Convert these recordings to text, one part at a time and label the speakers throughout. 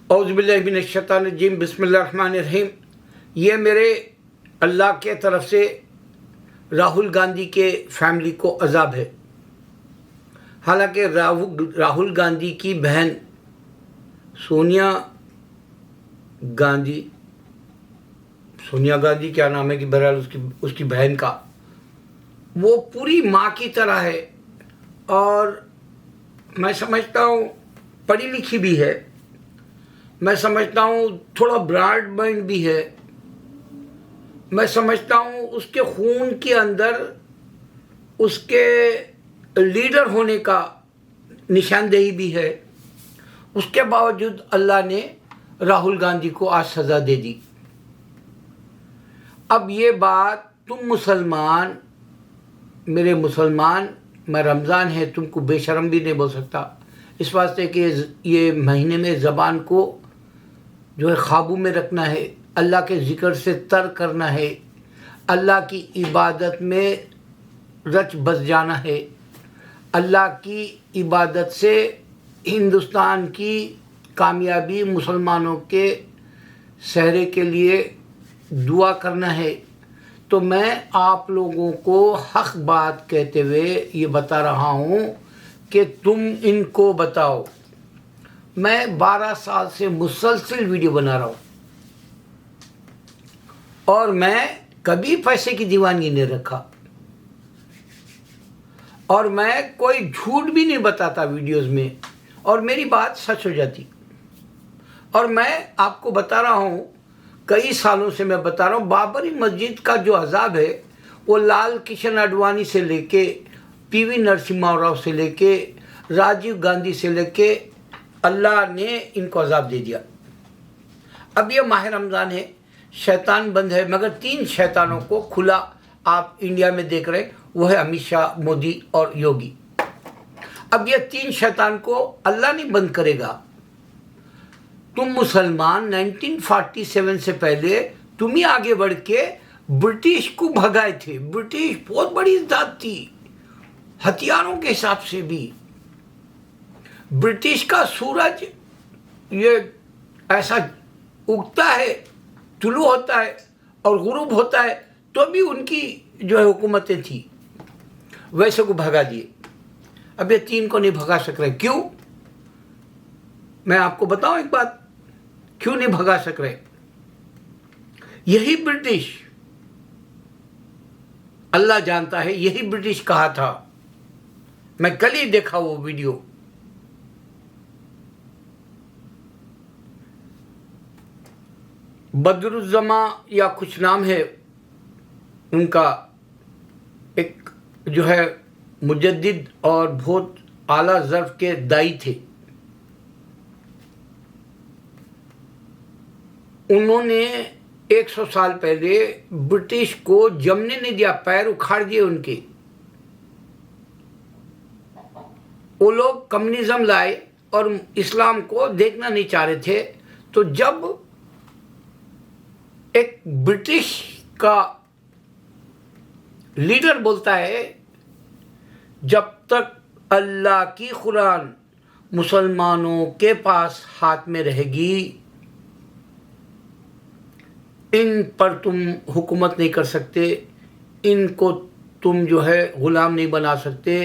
Speaker 1: اعوذ باللہ من الشیطان الرجیم، بسم اللہ الرحمن الرحیم۔ یہ میرے اللہ کے طرف سے راہل گاندھی کے فیملی کو عذاب ہے۔ حالانکہ راہل گاندھی کی بہن سونیا گاندھی کیا نام ہے کہ بہرحال اس کی بہن کا وہ پوری ماں کی طرح ہے، اور میں سمجھتا ہوں پڑھی لکھی بھی ہے، میں سمجھتا ہوں تھوڑا براڈ مائنڈ بھی ہے، میں سمجھتا ہوں اس کے خون کے اندر اس کے لیڈر ہونے کا نشاندہی بھی ہے۔ اس کے باوجود اللہ نے راہل گاندھی کو آج سزا دے دی۔ اب یہ بات تم مسلمان، میرے مسلمان، میں رمضان ہے، تم کو بے شرم بھی نہیں بول سکتا، اس واسطے کہ یہ مہینے میں زبان کو جو ہے قابو میں رکھنا ہے، اللہ کے ذکر سے تر کرنا ہے، اللہ کی عبادت میں رچ بس جانا ہے، اللہ کی عبادت سے ہندوستان کی کامیابی، مسلمانوں کے سہرے کے لیے دعا کرنا ہے۔ تو میں آپ لوگوں کو حق بات کہتے ہوئے یہ بتا رہا ہوں کہ تم ان کو بتاؤ۔ میں 12 سال سے مسلسل ویڈیو بنا رہا ہوں، اور میں کبھی پیسے کی دیوانگی نہیں رکھا، اور میں کوئی جھوٹ بھی نہیں بتاتا ویڈیوز میں، اور میری بات سچ ہو جاتی۔ اور میں آپ کو بتا رہا ہوں، کئی سالوں سے میں بتا رہا ہوں، بابری مسجد کا جو عذاب ہے وہ لال کشن اڈوانی سے لے کے پی وی نرسمہا راؤ سے لے کے راجیو گاندھی سے لے کے اللہ نے ان کو عذاب دے دیا۔ اب یہ ماہ رمضان ہے، شیطان بند ہے، مگر 3 شیطانوں کو کھلا آپ انڈیا میں دیکھ رہے ہیں، وہ ہے امت شاہ، مودی اور یوگی۔ اب یہ 3 شیطان کو اللہ نہیں بند کرے گا۔ تم مسلمان 1947 سے پہلے تم ہی آگے بڑھ کے برٹش کو بھگائے تھے۔ برٹش بہت بڑی ذات تھی، ہتھیاروں کے حساب سے بھی۔ برٹش کا سورج یہ ایسا اگتا ہے، طلوع ہوتا ہے اور غروب ہوتا ہے، تو بھی ان کی جو ہے حکومتیں تھیں، ویسے کو بھگا دیے۔ اب یہ 3 کو نہیں بھگا سک رہے، کیوں؟ میں آپ کو بتاؤں ایک بات، کیوں نہیں بھگا سک رہے؟ یہی برٹش، اللہ جانتا ہے، یہی برٹش کہا تھا، میں کل ہی دیکھا وہ ویڈیو۔ بدر الزماں یا کچھ نام ہے ان کا، ایک جو ہے مجدد اور بہت اعلیٰ ظرف کے دائی تھے۔ انہوں نے 100 سال پہلے برٹش کو جمنے نہیں دیا، پیر اکھاڑ دیے ان کے۔ وہ لوگ کمیونزم لائے اور اسلام کو دیکھنا نہیں چاہ رہے تھے۔ تو جب ایک برٹش کا لیڈر بولتا ہے جب تک اللہ کی قرآن مسلمانوں کے پاس ہاتھ میں رہے گی، ان پر تم حکومت نہیں کر سکتے، ان کو تم جو ہے غلام نہیں بنا سکتے،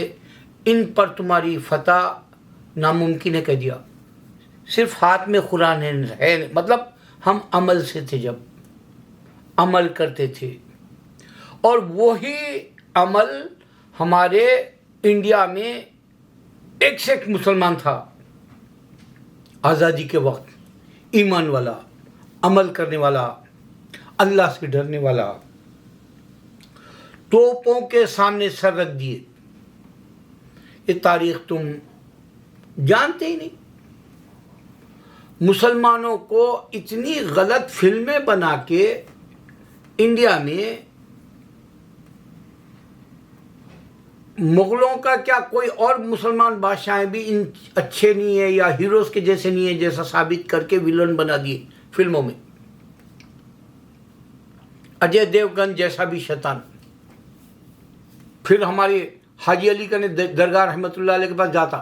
Speaker 1: ان پر تمہاری فتح ناممکن ہے، کہہ دیا۔ صرف ہاتھ میں قرآن ہے، مطلب ہم عمل سے تھے، جب عمل کرتے تھے، اور وہی عمل ہمارے انڈیا میں ایک سے ایک مسلمان تھا آزادی کے وقت، ایمان والا، عمل کرنے والا، اللہ سے ڈرنے والا۔ توپوں کے سامنے سر رکھ دیے۔ یہ تاریخ تم جانتے ہی نہیں۔ مسلمانوں کو اتنی غلط فلمیں بنا کے انڈیا میں، مغلوں کا کیا کوئی اور مسلمان بادشاہیں بھی ان اچھے نہیں ہیں یا ہیروز کے جیسے نہیں ہیں، جیسا ثابت کر کے ویلن بنا دیے فلموں میں۔ اجے دیوگن جیسا بھی شیطان، پھر ہمارے حاجی علی کا درگاہ رحمۃ اللہ علیہ کے پاس جاتا،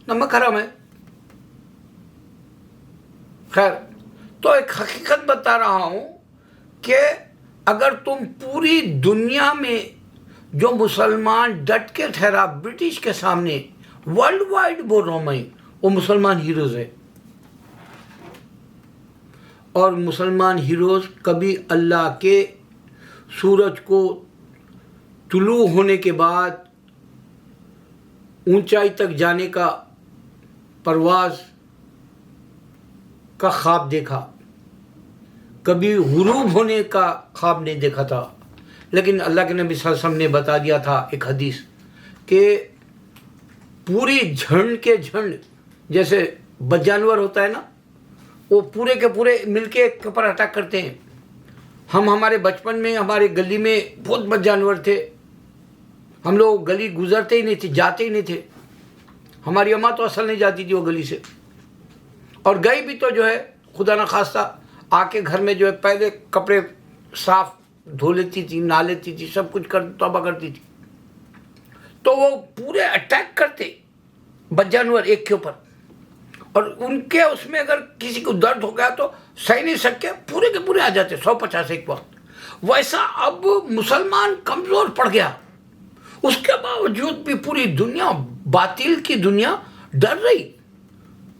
Speaker 1: نمک حرام ہے، خیر، تو ایک حقیقت بتا رہا ہوں کہ اگر تم پوری دنیا میں جو مسلمان ڈٹ کے ٹھہرا برٹش کے سامنے، ورلڈ وائڈ بول رہا ہوں میں، وہ مسلمان ہیروز ہے. اور مسلمان ہیروز کبھی اللہ کے سورج کو طلوع ہونے کے بعد اونچائی تک جانے کا پرواز کا خواب دیکھا، کبھی غروب ہونے کا خواب نہیں دیکھا تھا. لیکن اللہ کے نبی صلی اللہ علیہ وسلم نے بتا دیا تھا ایک حدیث کہ پوری جھنڈ کے جھنڈ، جیسے بد جانور ہوتا ہے نا، وہ پورے کے پورے مل کے ایک کے اوپر اٹیک کرتے ہیں. ہم ہمارے بچپن میں ہمارے گلی میں بہت بد جانور تھے، ہم لوگ گلی گزرتے ہی نہیں تھے، جاتے ہی نہیں تھے. ہماری اماں تو اصل نہیں جاتی تھی وہ گلی سے، اور گئی بھی تو جو ہے خدا نخواستہ آ کے گھر میں جو ہے پہلے کپڑے صاف دھو لیتی تھی، نہا لیتی تھی، سب کچھ توبہ کرتی تھی. تو وہ پورے اٹیک کرتے بد جانور ایک کے اوپر، اور ان کے اس میں اگر کسی کو درد ہو گیا تو سہ نہیں سکے، پورے کے پورے آ جاتے 150 ایک وقت. ویسا اب مسلمان کمزور پڑ گیا، اس کے باوجود بھی پوری دنیا، باطل کی دنیا ڈر رہی،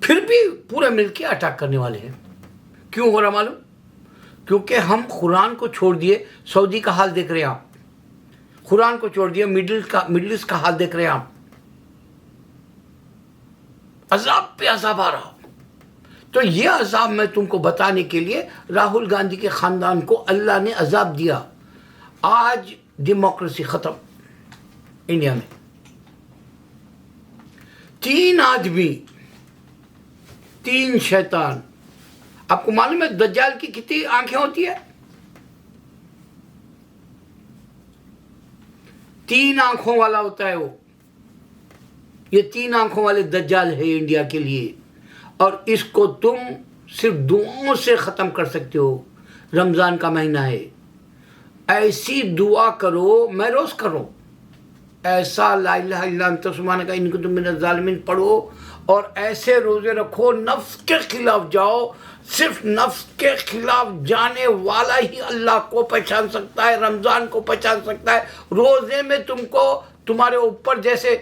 Speaker 1: پھر بھی پورے مل کے اٹیک کرنے والے ہیں. کیوں ہو رہا معلوم؟ کیونکہ ہم قرآن کو چھوڑ دیے. سعودی کا حال دیکھ رہے ہیں آپ، قرآن کو چھوڑ دیے، مڈل ایسٹ کا حال دیکھ رہے ہیں آپ. عذاب پہ عذاب آ رہا. تو یہ عذاب میں تم کو بتانے کے لیے راہل گاندھی کے خاندان کو اللہ نے عذاب دیا. آج ڈیموکریسی ختم انڈیا میں. 3 آدمی، 3 شیطان. آپ کو معلوم ہے دجال کی کتنی آنکھیں ہوتی ہے؟ 3 آنکھوں والا ہوتا ہے وہ. یہ 3 آنکھوں والے دجال ہے انڈیا کے لیے، اور اس کو تم صرف دعاؤں سے ختم کر سکتے ہو. رمضان کا مہینہ ہے، ایسی دعا کرو، میں روز کروں، ایسا لا الہ الا انت سبحانک انی کنت من الظالمین پڑھو، اور ایسے روزے رکھو، نفس کے خلاف جاؤ. صرف نفس کے خلاف جانے والا ہی اللہ کو پہچان سکتا ہے، رمضان کو پہچان سکتا ہے. روزے میں تم کو تمہارے اوپر جیسے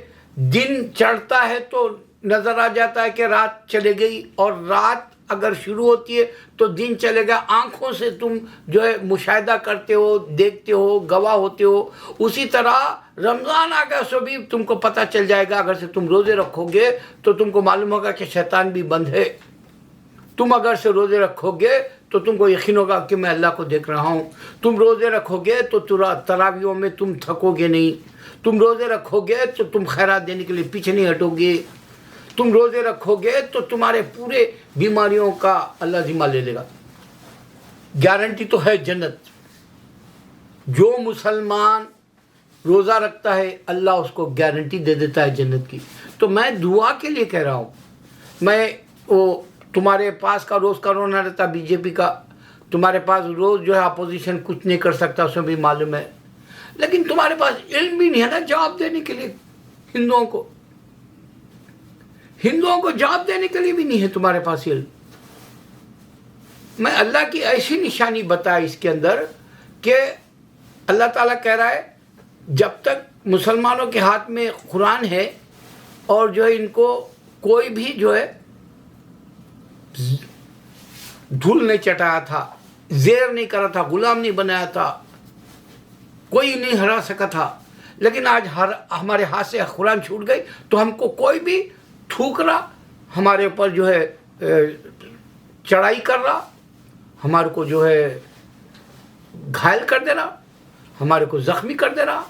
Speaker 1: دن چڑھتا ہے تو نظر آ جاتا ہے کہ رات چلے گئی، اور رات اگر شروع ہوتی ہے تو دن چلے گا. آنکھوں سے تم جو ہے مشاہدہ کرتے ہو، دیکھتے ہو، گواہ ہوتے ہو. اسی طرح رمضان آ گیا سو بھی تم کو پتہ چل جائے گا. اگر سے تم روزے رکھو گے تو تم کو معلوم ہوگا کہ شیطان بھی بند ہے. تم اگر سے روزے رکھو گے تو تم کو یقین ہوگا کہ میں اللہ کو دیکھ رہا ہوں. تم روزے رکھو گے تو تراویحوں میں تم تھکو گے نہیں. تم روزے رکھو گے تو تم خیرات دینے کے لیے پیچھے نہیں ہٹو گے. تم روزے رکھو گے تو تمہارے پورے بیماریوں کا اللہ ذمہ لے لے گا. گارنٹی تو ہے جنت. جو مسلمان روزہ رکھتا ہے اللہ اس کو گارنٹی دے دیتا ہے جنت کی. تو میں دعا کے لیے کہہ رہا ہوں. میں وہ تمہارے پاس کا روز کا رونا رہتا بی جے پی کا، تمہارے پاس روز جو ہے اپوزیشن کچھ نہیں کر سکتا، اس میں بھی معلوم ہے. لیکن تمہارے پاس علم بھی نہیں ہے نا جواب دینے کے لیے. ہندوؤں کو جواب دینے کے لیے بھی نہیں ہے تمہارے پاس علم. میں اللہ کی ایسی نشانی بتائی اس کے اندر کہ اللہ تعالیٰ کہہ رہا ہے جب تک مسلمانوں کے ہاتھ میں قرآن ہے، اور جو ہے ان کو کوئی بھی جو ہے دھول نہیں چٹایا تھا، زیر نہیں کرا تھا، غلام نہیں بنایا تھا، کوئی نہیں ہرا سکا تھا. لیکن آج ہمارے ہاتھ سے قرآن چھوٹ گئی تو ہم کو کوئی بھی تھوک رہا، ہمارے اوپر جو ہے چڑھائی کر رہا، ہمارے کو جو ہے گھائل کر دے رہا، ہمارے کو زخمی کر دے رہا.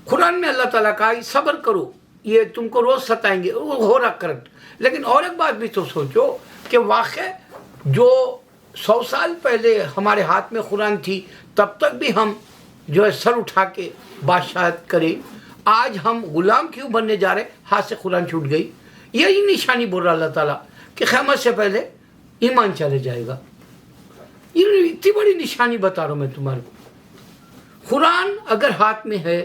Speaker 1: قرآن میں اللہ تعالیٰ کہا صبر کرو، یہ تم کو روز ستائیں گے، وہ ہو رہا کریکٹ. لیکن اور ایک بات بھی تو سوچو کہ واقع جو 100 سال پہلے ہمارے ہاتھ میں قرآن تھی تب تک بھی ہم جو ہے سر اٹھا کے بادشاہت کریں. آج ہم غلام کیوں بننے جا رہے؟ ہاتھ سے قرآن چھوٹ گئی. یہی نشانی بول رہا اللہ تعالیٰ کہ قیامت سے پہلے ایمان چلے جائے گا. یہ اتنی بڑی نشانی بتا رہا ہوں میں تمہارے کو. قرآن اگر ہاتھ میں ہے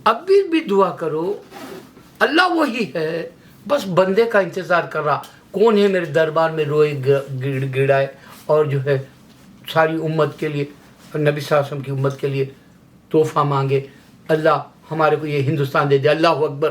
Speaker 1: اب بھی دعا کرو، اللہ وہی ہے، بس بندے کا انتظار کر رہا. کون ہے میرے دربار میں روئے گڑائے اور جو ہے ساری امت کے لیے، نبی صلی اللہ علیہ وسلم کی امت کے لیے تحفہ مانگے؟ اللہ ہمارے کو یہ ہندوستان دے دے. اللہ اکبر.